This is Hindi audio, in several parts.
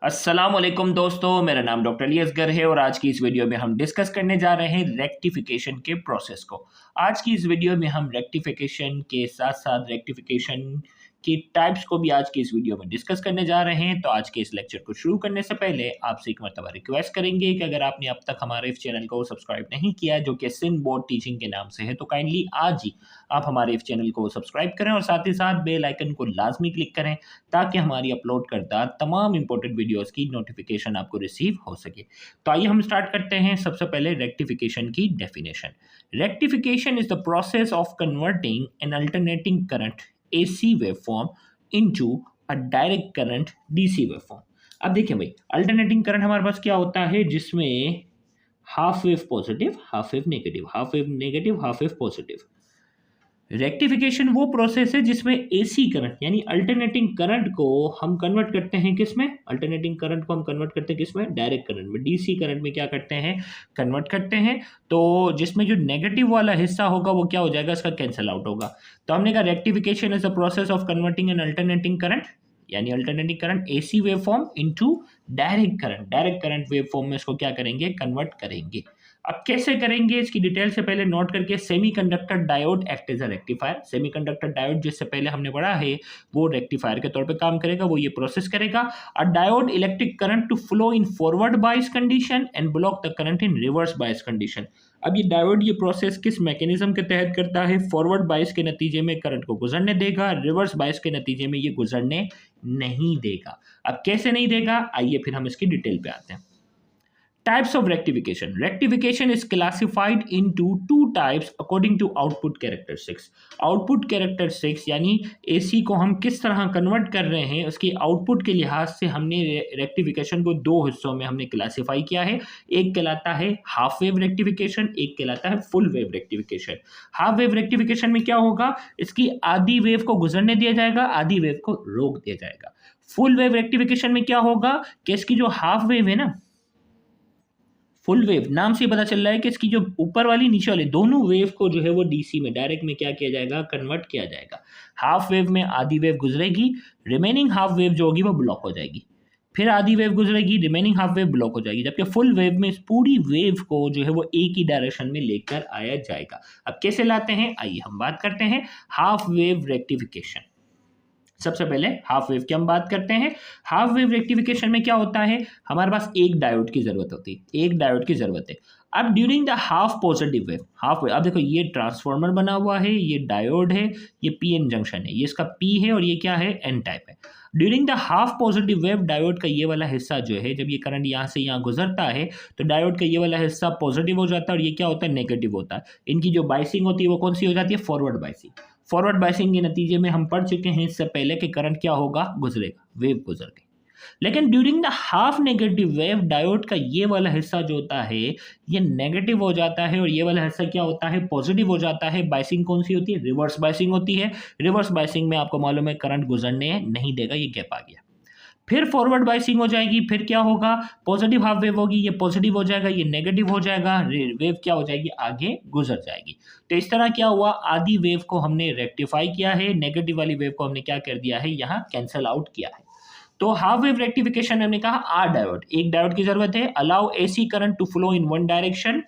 अस्सलामुअलैकुम दोस्तों, मेरा नाम डॉक्टर अली असगर है और आज की इस वीडियो में हम डिस्कस करने जा रहे हैं रेक्टिफिकेशन के प्रोसेस को। आज की इस वीडियो में हम रेक्टिफिकेशन के साथ-साथ रेक्टिफिकेशन की टाइप्स को भी आज की इस वीडियो में डिस्कस करने जा रहे हैं। तो आज के इस लेक्चर को शुरू करने से पहले आपसे एक मर्तबा रिक्वेस्ट करेंगे कि अगर आपने अब तक हमारे इस चैनल को सब्सक्राइब नहीं किया, जो कि सिंध बोर्ड टीचिंग के नाम से है, तो काइंडली आज ही आप हमारे इस चैनल को सब्सक्राइब करें और साथ ही साथ बेल आइकन को लाजमी क्लिक करें ताकि हमारी अपलोड करदा तमाम इंपॉर्टेंट वीडियोस की नोटिफिकेशन आपको रिसीव हो सके। तो आइए हम स्टार्ट करते हैं। सबसे पहले रेक्टिफिकेशन की definition. Rectification is the process of converting an alternating current AC waveform into a direct current DC waveform. अब देखिए भाई, अल्टरनेटिंग करंट हमारे पास क्या होता है, जिसमें half wave positive, half wave negative, half wave negative, half wave positive. Rectification वो प्रोसेस है जिसमें एसी करंट यानी अल्टरनेटिंग करंट को हम कन्वर्ट करते हैं किसमें, अल्टरनेटिंग करंट को हम कन्वर्ट करते हैं किसमें, डायरेक्ट करंट में। डीसी करंट में क्या करते हैं, कन्वर्ट करते हैं। तो जिसमें जो नेगेटिव वाला हिस्सा होगा वो क्या हो जाएगा, इसका कैंसिल आउट होगा। तो हमने कहा rectification is the process of converting an alternating current यानी alternating current AC waveform into direct current. Direct current waveform में इसको क्या करेंगे, कन्वर्ट करेंगे। अब कैसे करेंगे इसकी डिटेल से पहले नोट करके, semiconductor diode act as a rectifier. Semiconductor diode जिससे पहले हमने पढ़ा है वो रेक्टिफायर के तौर पे काम करेगा, वो ये प्रोसेस करेगा। A diode electric current to flow in forward bias condition and block the current in reverse bias condition. अब ये डायोड ये प्रोसेस किस मैकेनिज्म के तहत करता है, फॉरवर्ड बायस के नतीजे में करंट को गुजरने देगा, रिवर्स बायस के नतीजे में ये गुजरने नहीं देगा। अब कैसे नहीं देगा, आइए फिर हम इसकी डिटेल पे आते हैं। Types of rectification. Rectification is classified into two types according to output characteristics. Output characteristics यानी AC को हम किस तरह कन्वर्ट कर रहे हैं उसकी आउटपुट के लिहाज से हमने रेक्टिफिकेशन को दो हिस्सों में हमने क्लासिफाई किया है। एक कहलाता है हाफ वेव रेक्टिफिकेशन, एक कहलाता है full wave rectification. Half wave rectification में क्या होगा, इसकी आधी वेव को गुजरने दिया जाएगा, आधी वेव को रोक दिया जाएगा। फुल वेव रेक्टिफिकेशन में क्या होगा कि इसकी जो हाफ वेव है ना, फुल वेव नाम से पता चल रहा है कि इसकी जो ऊपर वाली नीचे वाली दोनों वेव को जो है वो डीसी में डायरेक्ट में क्या किया जाएगा, कन्वर्ट किया जाएगा। हाफ वेव में आधी वेव गुजरेगी, रिमेनिंग हाफ वेव जो होगी वो ब्लॉक हो जाएगी। फिर आधी वेव गुजरेगी, रिमेनिंग हाफ वेव ब्लॉक हो जाएगी। जबकि फुल वेव में इस पूरी वेव को जो है वो एक ही डायरेक्शन में लेकर आया जाएगा। अब कैसे लाते हैं, आइए हम बात करते हैं हाफ वेव रेक्टिफिकेशन। सबसे पहले हाफ वेव की हम बात करते हैं। हाफ वेव रेक्टिफिकेशन में क्या होता है, हमारे पास एक डायोड की जरूरत होती है, एक डायोड की जरूरत है। अब during the half positive wave, half wave, अब देखो ये ट्रांसफार्मर बना हुआ है, ये डायोड है, ये पीएन जंक्शन है, ये इसका पी है और ये क्या है, एन टाइप है। During the half positive wave diode का ये वाला हिस्सा जो है, जब ये करंट यहाँ से यहाँ गुजरता है तो डायोड का ये वाला हिस्सा पॉजिटिव हो जाता है और ये क्या होता है, नेगेटिव होता है। इनकी जो बाइसिंग होती है वो कौन सी हो जाती है, फॉरवर्ड बाइसिंग। फॉरवर्ड बाइसिंग के नतीजे में हम पढ़ चुके हैं इससे पहले कि करंट क्या होगा, गुजरेगा, वेव गुजर गई। लेकिन during the half negative wave diode का ये वाला हिस्सा जो होता है ये नेगेटिव हो जाता है और ये वाला हिस्सा क्या होता है, पॉजिटिव हो जाता है। बाइसिंग कौन सी होती है, रिवर्स बाइसिंग होती है। रिवर्स बाइसिंग में आपको मालूम है करंट गुजरने नहीं देगा, ये गैप आ गया। फिर फॉरवर्ड बाइसिंग हो जाएगी, फिर क्या होगा, पॉजिटिव हाफ वेव होगी, ये पॉजिटिव हो जाएगा, ये नेगेटिव हो जाएगा, वेव क्या हो जाएगी, आगे गुजर जाएगी। तो इस तरह क्या हुआ, आधी वेव को हमने रेक्टिफाई किया है, नेगेटिव वाली वेव को हमने क्या कर दिया है, यहाँ कैंसल आउट किया है। तो हाफ वेव रेक्टिफिकेशन हमने कहा आर डायोड, एक डायोड की जरूरत है। Allow AC current to flow in one direction,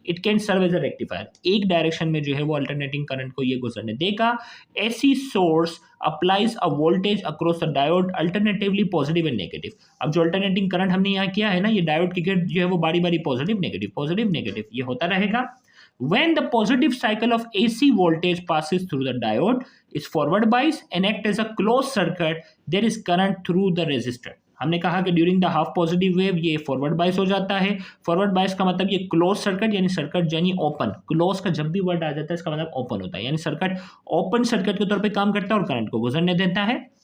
it can serve as a rectifier. एक डायरेक्शन में जो है वो अल्टरनेटिंग करंट को ये गुजरने देगा। AC source applies a voltage across the diode alternatively positive and negative. अब जो अल्टरनेटिंग करंट हमने यहाँ किया है ना, ये डायोड की गेट जो है वो बारी बारी पॉजिटिव नेगेटिव ये होता रहेगा। When the positive cycle of AC voltage passes through the diode is forward bias and act as a closed circuit, there is current through the resistor. हमने कहा कि during the half positive wave ये फॉरवर्ड बायस हो जाता है। फॉरवर्ड बायस का मतलब ये क्लोज सर्किट यानी सर्किट यानी ओपन, क्लोज का जब भी वर्ड आ जाता है इसका मतलब ओपन होता है, यानी सर्किट ओपन सर्किट के तौर पे काम करता है और करंट को गुजरने देता है।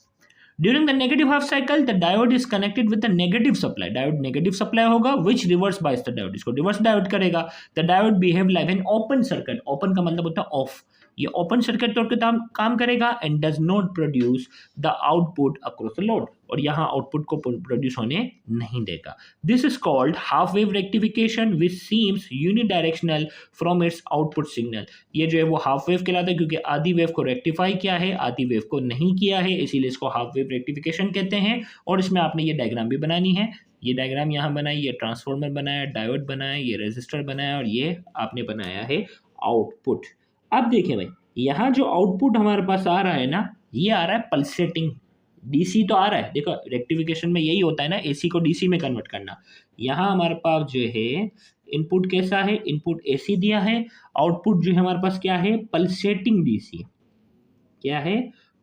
During the negative half cycle, the diode is connected with the negative supply. Diode negative supply होगा, which reverse bias the diode. इसको reverse diode करेगा. The diode behave like an open circuit. Open का मतलब होता है off. ये ओपन सर्किट तौर पे काम करेगा and does not produce the output across the load, और यहाँ आउटपुट को प्रोड्यूस होने नहीं देगा। This is called half wave rectification which seems unidirectional from its output signal. ये जो है वो हाफ वेव कहलाता है क्योंकि आधी वेव को रेक्टिफाई किया है, आधी वेव को नहीं किया है, इसीलिए इसको हाफ वेव रेक्टिफिकेशन कहते हैं। और इसमें आपने ये डायग्राम भी बनानी है, ये डायग्राम यहाँ बनाई, ये ट्रांसफार्मर बनाया, डायोड बनाया, ये रेजिस्टर बनाया और ये आपने बनाया है आउटपुट। अब देखिए भाई, यहाँ जो आउटपुट हमारे पास आ रहा है ना, ये आ रहा है पल्सेटिंग, डीसी तो आ रहा है। देखो रेक्टिफिकेशन में यही होता है ना, एसी को डीसी में कन्वर्ट करना। यहाँ हमारे पास जो है इनपुट कैसा है, इनपुट एसी दिया है, आउटपुट जो है हमारे पास क्या है, पल्सेटिंग डीसी। क्या है,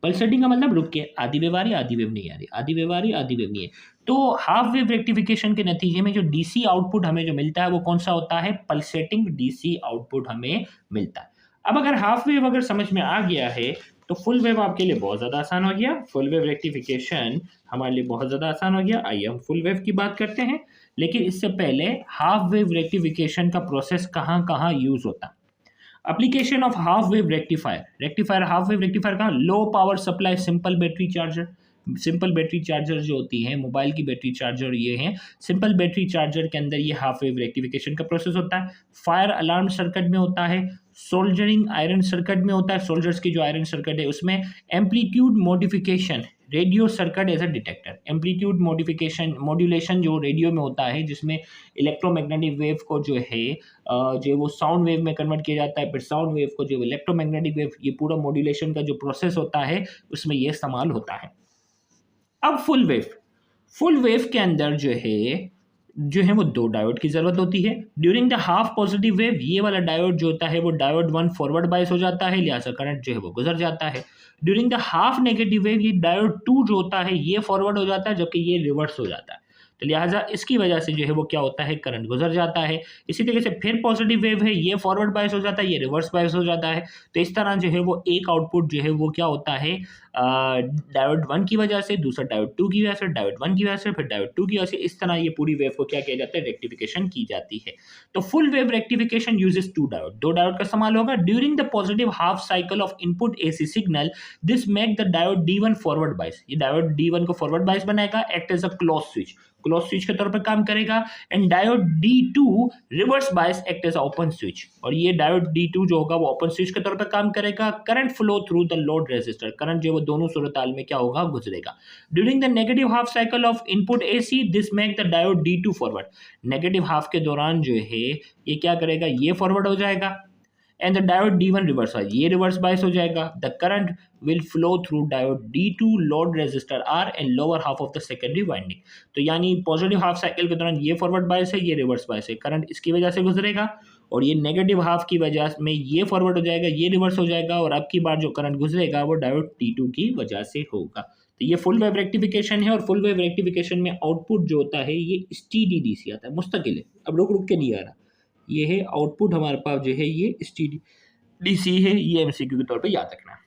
पल्सेटिंग का मतलब रुक के, आधी वेव आ रही, आधी वेव नहीं आ रही, आधी वेव आ रही, आधी वेव नहीं है। तो हाफ वेव रेक्टिफिकेशन के नतीजे में जो डीसी आउटपुट हमें जो मिलता है वो कौन सा होता है, पल्सेटिंग डीसी आउटपुट हमें मिलता है। अब अगर हाफ वेव अगर समझ में आ गया है तो फुल वेव आपके लिए बहुत ज़्यादा आसान हो गया। फुल वेव रेक्टिफिकेशन हमारे लिए बहुत ज़्यादा आसान हो गया। आइए हम फुल वेव की बात करते हैं, लेकिन इससे पहले हाफ वेव रेक्टिफिकेशन का प्रोसेस कहाँ कहाँ यूज़ होता है। Application of half wave rectifier half wave rectifier का low power supply simple battery charger. Simple battery charger जो होती है, मोबाइल की बैटरी चार्जर ये है, सिंपल बैटरी चार्जर के अंदर ये हाफ वेव रेक्टिफिकेशन का प्रोसेस होता है। फायर अलार्म सर्किट में होता है, सोल्जरिंग आयरन सर्किट में होता है, सोल्जर्स की जो आयरन सर्किट है उसमें। Amplitude modification radio circuit as a detector, amplitude modulation जो रेडियो में होता है, जिसमें इलेक्ट्रोमैग्नेटिक वेव को जो है जो वो साउंड वेव में कन्वर्ट किया जाता है, फिर साउंड वेव को जो इलेक्ट्रोमैग्नेटिक वेव, ये पूरा मॉड्यूलेशन का जो प्रोसेस होता है उसमें ये इस्तेमाल होता है। अब फुल वेव के अंदर जो है वो दो डायोड की जरूरत होती है। During the half positive wave ये वाला डायोड जो होता है वो डायोड 1 फॉरवर्ड बायस हो जाता है, लिहाजा करंट जो है वो गुजर जाता है। During the half negative wave ये डायोड 2 जो होता है ये फॉरवर्ड हो जाता है, जबकि ये रिवर्स हो जाता है, तो लिहाजा इसकी वजह से जो है वो क्या होता है, करंट गुजर जाता है। इसी तरीके से फिर पॉजिटिव वेव है, ये फॉरवर्ड बायस हो जाता है, ये रिवर्स बायस हो जाता है। तो इस तरह जो है वो एक आउटपुट जो है वो क्या होता है, डायोड 1 की वजह से, दूसरा डायोड 2 की वजह से, डायोड 1 की वजह से, फिर डायोड 2 की वजह से, इस तरह ये पूरी वेव को क्या किया जाता है, रेक्टिफिकेशन की जाती है। तो फुल वेव रेक्टिफिकेशन यूजेस दो डायोड का इस्तेमाल होगा। During the positive half cycle of input AC signal this make the diode D1 forward bias, ये डायोड D1 को फॉरवर्ड बायस बनाएगा, act as a close switch के तौर पर काम करेगा। And diode D2 reverse bias act as open switch, और ये डायोड D2 जो होगा वो ओपन स्विच के तौर पर काम करेगा। Current flow through the load resistor, current जो है वो दोनों सूरत में क्या होगा, गुजरेगा। During the negative half cycle of input AC this make the diode D2 forward, negative half के दौरान जो है ये क्या करेगा, ये फॉरवर्ड हो जाएगा। And the diode D1 reverse bias, ये रिवर्स बायस हो जाएगा। The current will flow through diode D2 load resistor R and lower half of the secondary winding. तो यानी पॉजिटिव हाफ साइकिल के दौरान ये फॉरवर्ड बायस है, ये रिवर्स बायस है, करंट इसकी वजह से गुजरेगा, और ये नेगेटिव हाफ की वजह में ये फॉरवर्ड हो जाएगा, ये रिवर्स हो जाएगा, और अब की बार जो करंट गुजरेगा वो डायोड T2 की वजह से होगा। तो ये फुल वेव रेक्टिफिकेशन है, और फुल वेव रेक्टिफिकेशन में आउटपुट जो होता है ये स्टीडी डीसी आता है, मुस्तकिल है, अब रुक के नहीं आ रहा। ये है आउटपुट हमारे पास जो है ये स्टीडी डीसी है, ये एमसीक्यू के तौर पे याद रखना।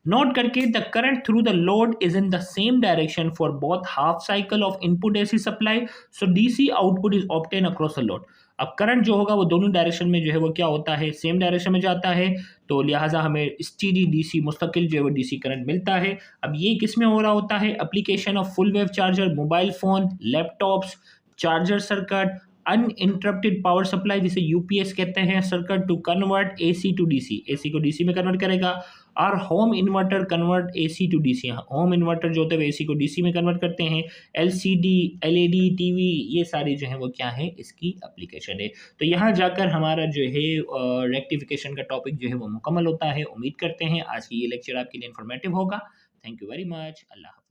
नोट करके, the current through the load is in the same direction for both half cycle of input AC supply, so DC output is obtain across the load. अब करंट जो होगा वो दोनों डायरेक्शन में जो है वो क्या होता है, सेम डायरेक्शन में जाता है, तो लिहाजा हमें स्टीडी डीसी मुस्तकिल जो है वो डीसी करंट मिलता है। अब ये किस में हो रहा होता है, application of full wave charger, mobile phone, laptops, charger circuit, uninterrupted power supply जिसे यूपीएस कहते हैं, circuit to convert AC to DC, AC को डीसी में कन्वर्ट करेगा। और home inverter convert AC to DC, home inverter जो होते हैं एसी को डीसी में कन्वर्ट करते हैं। एलसीडी, एलईडी, टीवी, ये सारी जो है वो क्या है, इसकी एप्लीकेशन है। तो यहाँ जाकर हमारा जो है रेक्टिफिकेशन का टॉपिक जो है वो मुकम्मल होता है। उम्मीद करते हैं आज की ये लेक्चर आपके लिए इन्फॉर्मेटिव होगा। Thank you very much. Allah.